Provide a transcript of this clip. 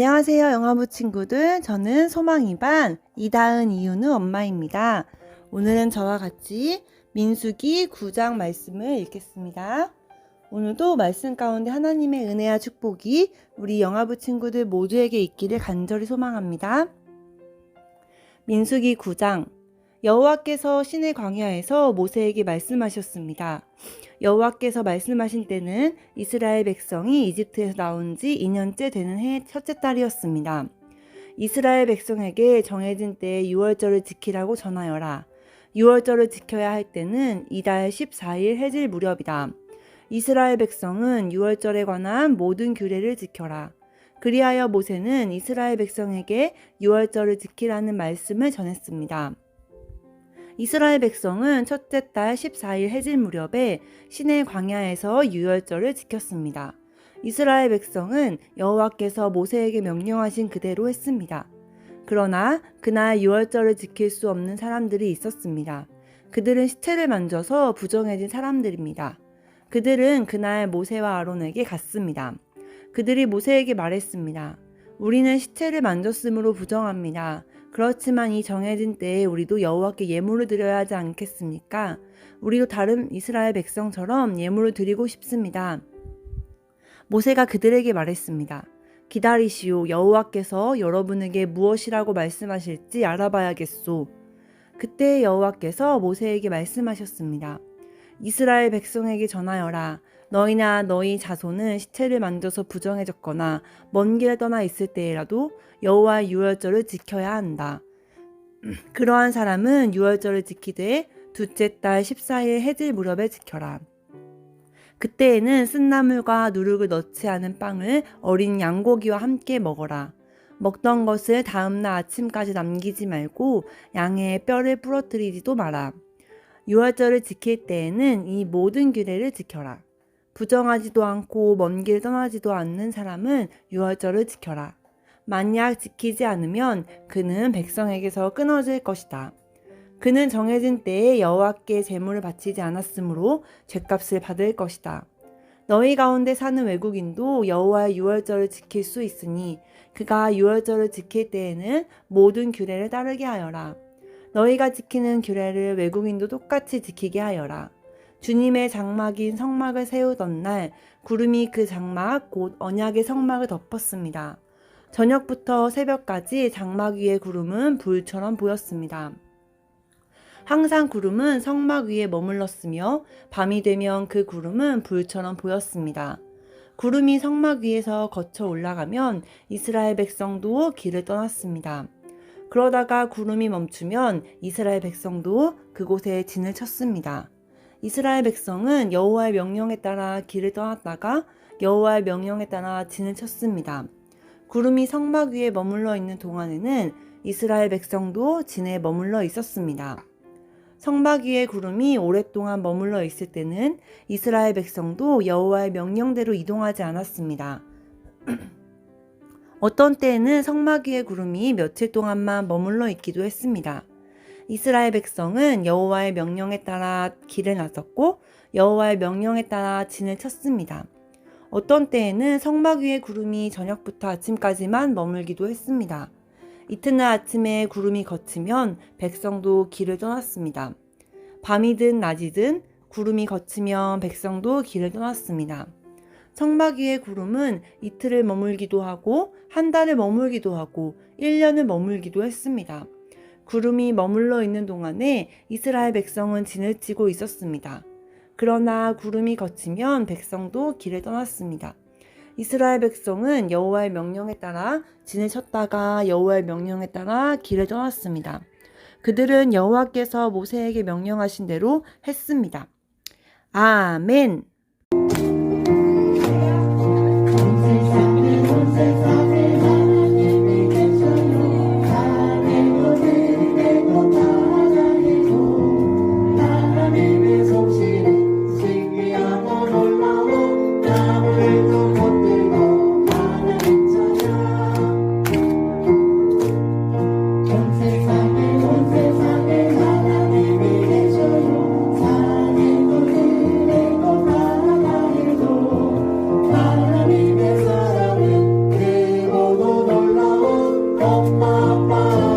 안녕하세요, 영화부 친구들. 저는 소망이반 이다은 이윤우 엄마입니다. 오늘은 저와 같이 민수기 9장 말씀을 읽겠습니다. 오늘도 말씀 가운데 하나님의 은혜와 축복이 우리 영화부 친구들 모두에게 있기를 간절히 소망합니다. 민수기 9장. 여호와께서 시내 광야에서 모세에게 말씀하셨습니다. 여호와께서 말씀하신 때는 이스라엘 백성이 이집트에서 나온 지 2년째 되는 해 첫째 달이었습니다. 이스라엘 백성에게 정해진 때에 유월절을 지키라고 전하여라. 유월절을 지켜야 할 때는 이달 14일 해질 무렵이다. 이스라엘 백성은 유월절에 관한 모든 규례를 지켜라. 그리하여 모세는 이스라엘 백성에게 유월절을 지키라는 말씀을 전했습니다. 이스라엘 백성은 첫째 달 14일 해질 무렵에 시내 광야에서 유월절을 지켰습니다. 이스라엘 백성은 여호와께서 모세에게 명령하신 그대로 했습니다. 그러나 그날 유월절을 지킬 수 없는 사람들이 있었습니다. 그들은 시체를 만져서 부정해진 사람들입니다. 그들은 그날 모세와 아론에게 갔습니다. 그들이 모세에게 말했습니다. 우리는 시체를 만졌으므로 부정합니다. 그렇지만 이 정해진 때에 우리도 여호와께 예물을 드려야 하지 않겠습니까? 우리도 다른 이스라엘 백성처럼 예물을 드리고 싶습니다. 모세가 그들에게 말했습니다. 기다리시오. 여호와께서 여러분에게 무엇이라고 말씀하실지 알아봐야겠소. 그때 여호와께서 모세에게 말씀하셨습니다. 이스라엘 백성에게 전하여라. 너희나 너희 자손은 시체를 만져서 부정해졌거나 먼 길에 떠나 있을 때라도 여호와의 유월절을 지켜야 한다. 그러한 사람은 유월절을 지키되 둘째 달 14일 해질 무렵에 지켜라. 그때에는 쓴나물과 누룩을 넣지 않은 빵을 어린 양고기와 함께 먹어라. 먹던 것을 다음날 아침까지 남기지 말고 양의 뼈를 부러뜨리지도 마라. 유월절을 지킬 때에는 이 모든 규례를 지켜라. 부정하지도 않고 먼 길 떠나지도 않는 사람은 유월절을 지켜라. 만약 지키지 않으면 그는 백성에게서 끊어질 것이다. 그는 정해진 때에 여호와께 제물을 바치지 않았으므로 죗값을 받을 것이다. 너희 가운데 사는 외국인도 여호와의 유월절을 지킬 수 있으니 그가 유월절을 지킬 때에는 모든 규례를 따르게 하여라. 너희가 지키는 규례를 외국인도 똑같이 지키게 하여라. 주님의 장막인 성막을 세우던 날 구름이 그 장막 곧 언약의 성막을 덮었습니다. 저녁부터 새벽까지 장막 위의 구름은 불처럼 보였습니다. 항상 구름은 성막 위에 머물렀으며 밤이 되면 그 구름은 불처럼 보였습니다. 구름이 성막 위에서 거쳐 올라가면 이스라엘 백성도 길을 떠났습니다. 그러다가 구름이 멈추면 이스라엘 백성도 그곳에 진을 쳤습니다. 이스라엘 백성은 여호와의 명령에 따라 길을 떠났다가 여호와의 명령에 따라 진을 쳤습니다. 구름이 성막 위에 머물러 있는 동안에는 이스라엘 백성도 진에 머물러 있었습니다. 성막 위에 구름이 오랫동안 머물러 있을 때는 이스라엘 백성도 여호와의 명령대로 이동하지 않았습니다. 어떤 때에는 성막 위에 구름이 며칠 동안만 머물러 있기도 했습니다. 이스라엘 백성은 여호와의 명령에 따라 길을 나섰고 여호와의 명령에 따라 진을 쳤습니다. 어떤 때에는 성막 위에 구름이 저녁부터 아침까지만 머물기도 했습니다. 이튿날 아침에 구름이 걷히면 백성도 길을 떠났습니다. 밤이든 낮이든 구름이 걷히면 백성도 길을 떠났습니다. 성막 위의 구름은 이틀을 머물기도 하고 한 달을 머물기도 하고 1년을 머물기도 했습니다. 구름이 머물러 있는 동안에 이스라엘 백성은 진을 치고 있었습니다. 그러나 구름이 걷히면 백성도 길을 떠났습니다. 이스라엘 백성은 여호와의 명령에 따라 진을 쳤다가 여호와의 명령에 따라 길을 떠났습니다. 그들은 여호와께서 모세에게 명령하신 대로 했습니다. 아멘. 엄마